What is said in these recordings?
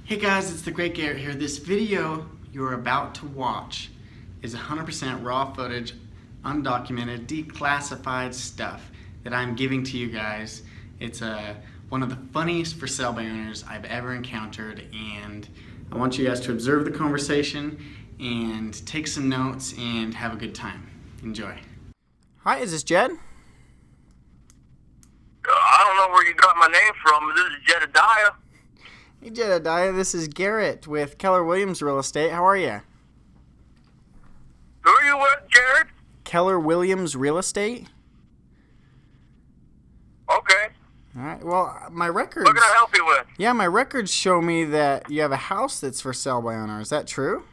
Hey guys, it's the great Garrett here. This video you're about to watch is 100% raw footage, undocumented, declassified stuff that I'm giving to you guys. It's one of the funniest for sale by owners I've ever encountered, and I want you guys to observe the conversation and take some notes and have a good time. Enjoy. Hi, is this Jed? I don't know where you got my name from. This is Jedediah. Hey Jedediah, this is Garrett with Keller Williams Real Estate. How are you? Who are you with, Jared? Keller Williams Real Estate. Okay. All right. Well, my records. What can I help you with? Yeah, my records show me that you have a house that's for sale by owner. Is that true?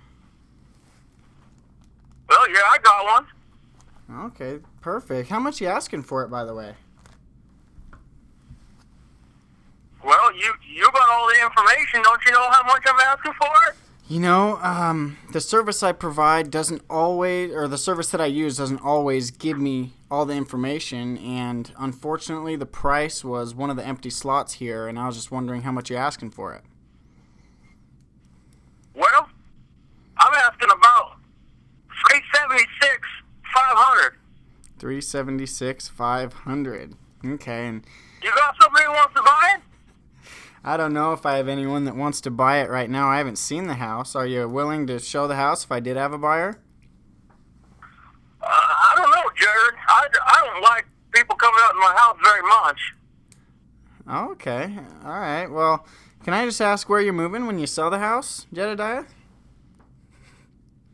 Well, yeah, I got one. Okay, perfect. How much are you asking for it, by the way? Well, you got all the information. Don't you know how much I'm asking for it? You know, the service I provide doesn't always, or the service that I use doesn't always give me all the information, and unfortunately the price was one of the empty slots here, and I was just wondering how much you're asking for it. Well, I'm asking about $376,500. $376,500. Okay, and You got somebody who wants to buy it? I don't know if I have anyone that wants to buy it right now. I haven't seen the house. Are you willing to show the house if I did have a buyer? I don't know, Jared. I don't like people coming out in my house very much. Okay. All right. Well, can I just ask where you're moving when you sell the house, Jedediah?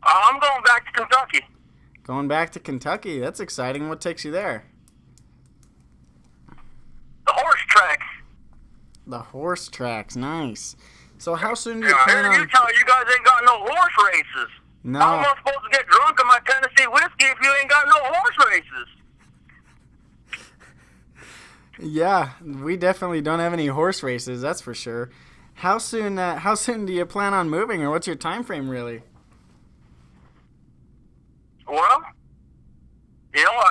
I'm going back to Kentucky. Going back to Kentucky. That's exciting. What takes you there? The horse track. The horse tracks. Nice. So how soon do you I plan heard you on... tell you guys ain't got no horse races. No. How am I supposed to get drunk on my Tennessee whiskey if you ain't got no horse races? Yeah, we definitely don't have any horse races, that's for sure. How soon do you plan on moving, or what's your time frame really? Well, you know,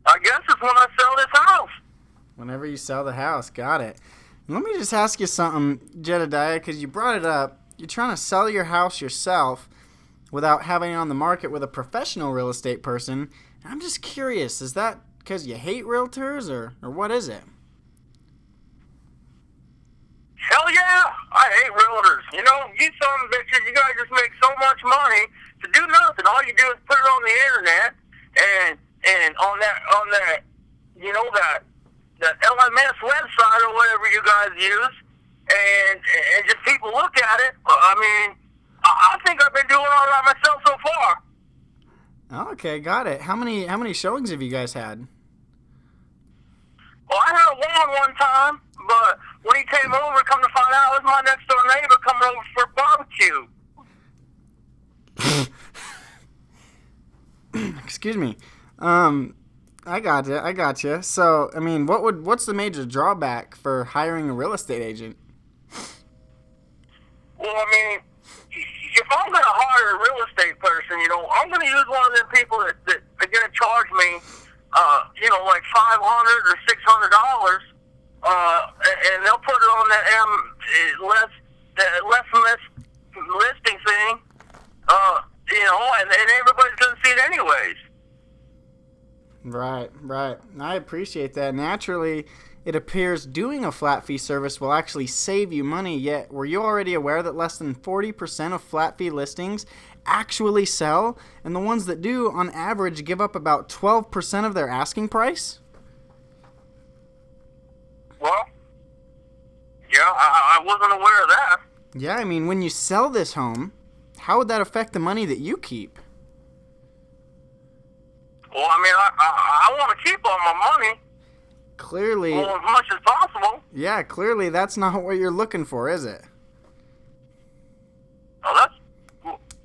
I guess it's when I sell this house. Whenever you sell the house. Got it. Let me just ask you something, Jedediah, because you brought it up. You're trying to sell your house yourself without having it on the market with a professional real estate person. I'm just curious, is that because you hate realtors, or what is it? Hell yeah, I hate realtors. You know, you son of bitches, you guys just make so much money to do nothing. All you do is put it on the internet and on that you know, that LMS website or whatever you guys use, and just people look at it. I mean, I think I've been doing all right myself so far. Okay, got it. How many showings have you guys had? Well, I had one time, but when he came over, come to find out, it was my next door neighbor coming over for barbecue. Excuse me. I got you. So, I mean, what's the major drawback for hiring a real estate agent? Well, I mean, if I'm going to hire a real estate person, you know, I'm going to use one of them people that are going to charge me, you know, like $500 or $600, and they'll put it on that less listing thing, you know, and everybody's going to see it anyways. Right. I appreciate that. Naturally, it appears doing a flat fee service will actually save you money, yet were you already aware that less than 40% of flat fee listings actually sell, and the ones that do, on average, give up about 12% of their asking price? Well, yeah, I wasn't aware of that. Yeah, I mean, when you sell this home, how would that affect the money that you keep? Well, I mean, I want to keep all my money. Clearly. Well, as much as possible. Yeah, clearly that's not what you're looking for, is it? Well,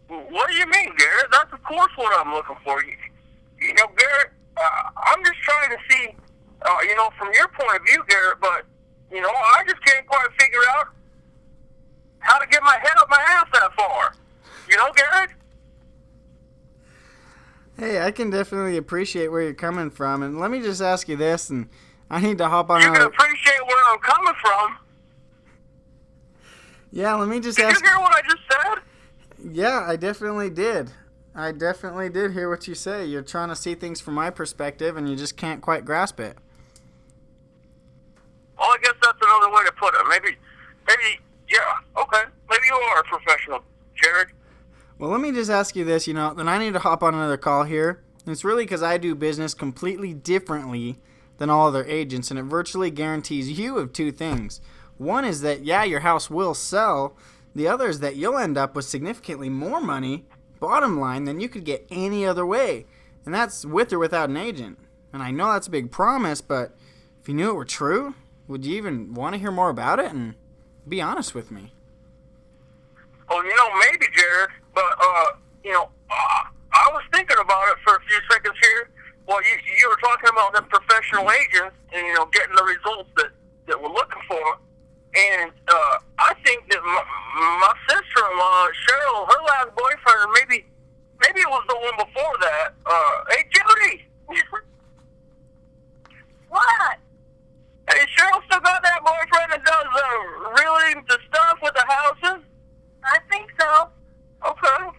what do you mean, Garrett? That's, of course, what I'm looking for. You know, Garrett, I'm just trying to see, you know, from your point of view, Garrett, but, you know, I just can't quite figure out how to get my head up my ass that far. You know, Garrett? Hey, I can definitely appreciate where you're coming from, and let me just ask you this, and I need to hop on. You can appreciate where I'm coming from. Yeah, let me just Did ask. you hear what I just said? Yeah, I definitely did. I definitely did hear what you say. You're trying to see things from my perspective, and you just can't quite grasp it. Well, I guess that's another way to put it. Maybe, yeah, okay. Maybe you are a professional, Jared. Well, let me just ask you this, then I need to hop on another call here. And it's really because I do business completely differently than all other agents, and it virtually guarantees you of two things. One is that, yeah, your house will sell. The other is that you'll end up with significantly more money, bottom line, than you could get any other way. And that's with or without an agent. And I know that's a big promise, but if you knew it were true, would you even want to hear more about it? And be honest with me. Oh, maybe, Jared, but, I was thinking about it for a few seconds here. Well, you were talking about them professional agents and, getting the results that we're looking for. And I think that my sister-in-law, Cheryl, her last boyfriend, maybe it was the one before that. Hey, Judy! What? Hey, Cheryl still got that boyfriend that does really the stuff with the houses? I think so. Okay.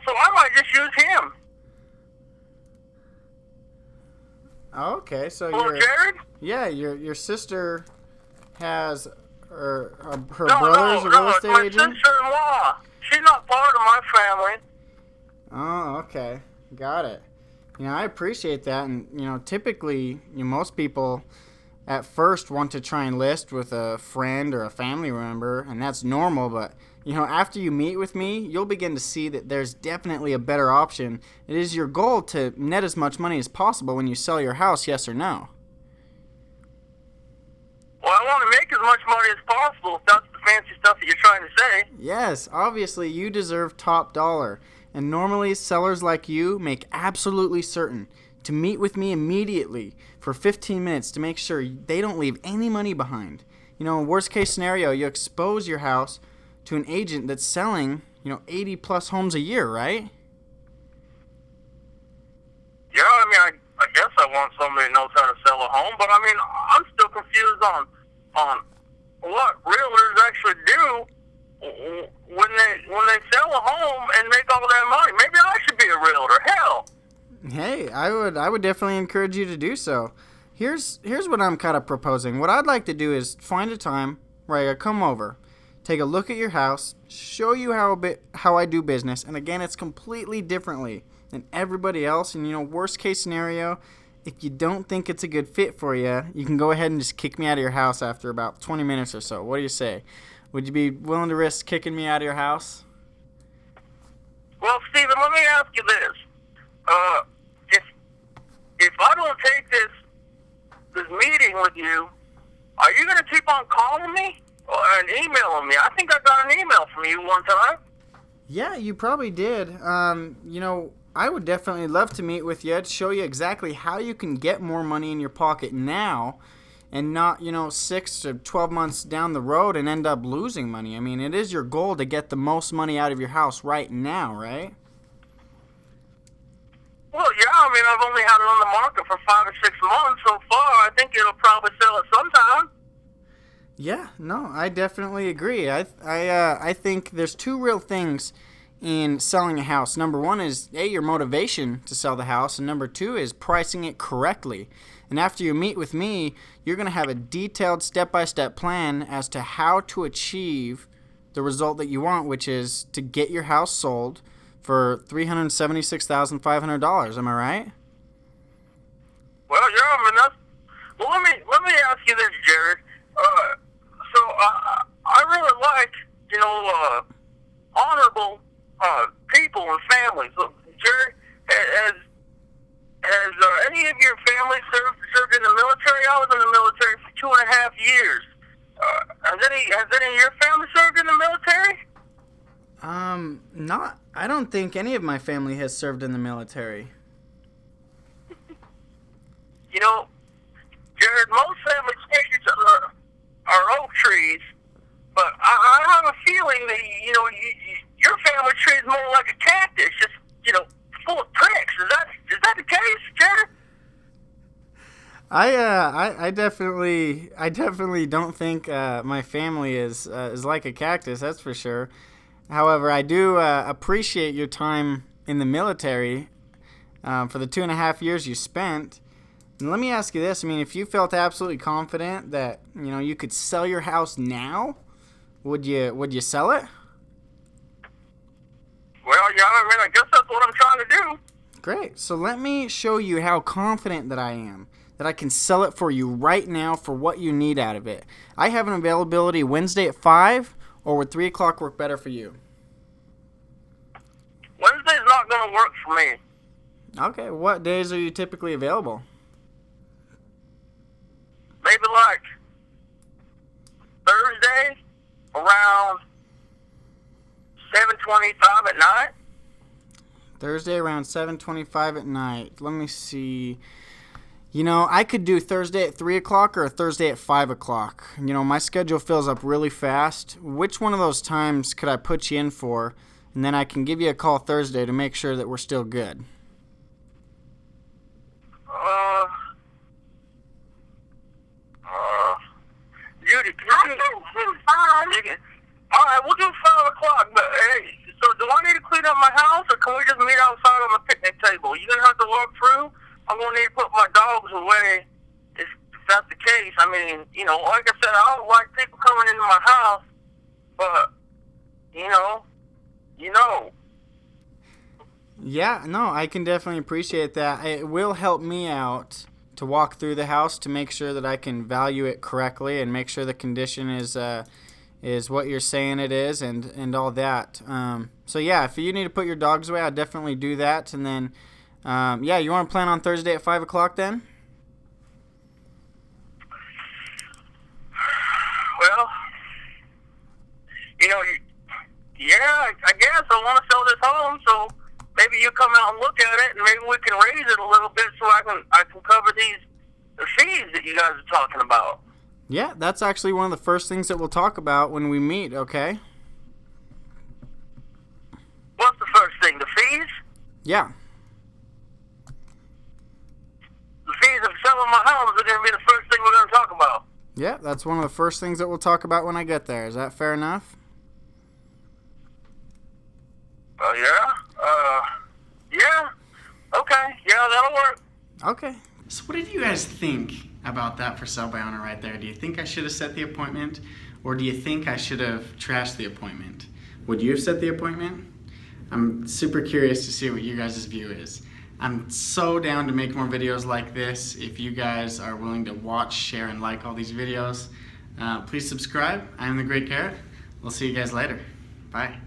So I might just use him. Okay, so Jared? Yeah, your sister has her brother's a real estate agent? My sister-in-law. She's not part of my family. Oh, okay. Got it. I appreciate that, and, typically, most people at first want to try and list with a friend or a family member, and that's normal, but, after you meet with me, you'll begin to see that there's definitely a better option. It is your goal to net as much money as possible when you sell your house, yes or no? Well, I want to make as much money as possible, if that's the fancy stuff that you're trying to say. Yes, obviously you deserve top dollar. And normally sellers like you make absolutely certain to meet with me immediately for 15 minutes to make sure they don't leave any money behind. Worst case scenario, you expose your house to an agent that's selling, 80 plus homes a year, right? Yeah, I guess I want somebody that knows how to sell a home, but I'm still confused on what realtors actually do when they sell a home and make all that money. Maybe I should be a realtor. Hell. Hey, I would definitely encourage you to do so. Here's what I'm kind of proposing. What I'd like to do is find a time where I come over, take a look at your house, show you how I do business, and again, it's completely differently than everybody else. And worst case scenario, if you don't think it's a good fit for you, you can go ahead and just kick me out of your house after about 20 minutes or so. What do you say? Would you be willing to risk kicking me out of your house? Well, Stephen, let me ask you this. If I don't take this meeting with you, are you going to keep on calling me and emailing me? I think I got an email from you one time. Yeah, you probably did. I would definitely love to meet with you to show you exactly how you can get more money in your pocket now and not, 6 to 12 months down the road and end up losing money. It is your goal to get the most money out of your house right now, right? Well, yeah, I've only had it on the market for 5 or 6 months so far. I think it'll probably sell at some time. Yeah, no, I definitely agree. I think there's two real things in selling a house. Number one is, your motivation to sell the house, and number two is pricing it correctly. And after you meet with me, you're going to have a detailed step-by-step plan as to how to achieve the result that you want, which is to get your house sold for $376,500. Am I right? Well, yeah, well, let me ask you this, Jared. So I really like, honorable people and families. Look, Jared, has any of your family served in the military? I was in the military for 2.5 years. Has any of your family served in the military? I don't think any of my family has served in the military. Jared, most family trees are oak trees, but I have a feeling that, your family tree is more like a cactus, just, full of pricks. Is that the case, Jared? I definitely don't think my family is like a cactus. That's for sure. However, I do appreciate your time in the military for the 2.5 years you spent. And let me ask you this: I mean, if you felt absolutely confident that you could sell your house now, would you sell it? Well, yeah, I mean, I guess that's what I'm trying to do. Great. So let me show you how confident that I am, that I can sell it for you right now for what you need out of it. I have an availability Wednesday at 5, or would 3 o'clock work better for you? Wednesday's not going to work for me. Okay. What days are you typically available? Maybe like Thursday around 7:25 at night. Thursday around 7:25 at night. Let me see. I could do Thursday at 3 o'clock or Thursday at 5 o'clock. My schedule fills up really fast. Which one of those times could I put you in for? And then I can give you a call Thursday to make sure that we're still good. Judy, can you do 5? All right, we'll do 5 o'clock. But hey, so do I need to clean up my house, or can we just meet outside on the picnic table? You're gonna have to walk through. I'm gonna need to put my dogs away. If that's the case, I mean, like I said, I don't like people coming into my house, but Yeah, no, I can definitely appreciate that. It will help me out to walk through the house to make sure that I can value it correctly and make sure the condition is what you're saying it is and all that. So yeah, if you need to put your dogs away, I'll definitely do that. And then, you want to plan on Thursday at 5 o'clock then? Well, I guess I want to sell this home, so maybe you come out and look at it, and maybe we can raise it a little bit so I can cover the fees that you guys are talking about. Yeah, that's actually one of the first things that we'll talk about when we meet, okay? What's the first thing, the fees? Yeah. The fees of selling my house are going to be the first thing we're going to talk about. Yeah, that's one of the first things that we'll talk about when I get there. Is that fair enough? Yeah. Okay. Yeah, that'll work. Okay. So what did you guys think about that for sell by owner right there? Do you think I should have set the appointment, or do you think I should have trashed the appointment? Would you have set the appointment? I'm super curious to see what you guys' view is. I'm so down to make more videos like this. If you guys are willing to watch, share, and like all these videos, please subscribe. I am the Great Garrett. We'll see you guys later. Bye.